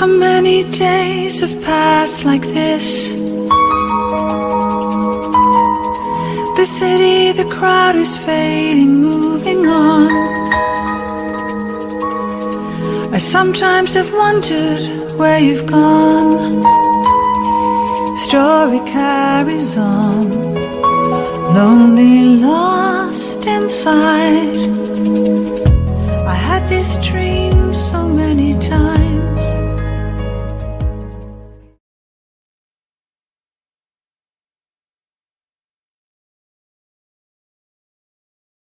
How many days have passed like this? The city, the crowd is fading, moving on. I sometimes have wondered where you've gone. Story carries on, lonely, lost inside. I had this dream so many times.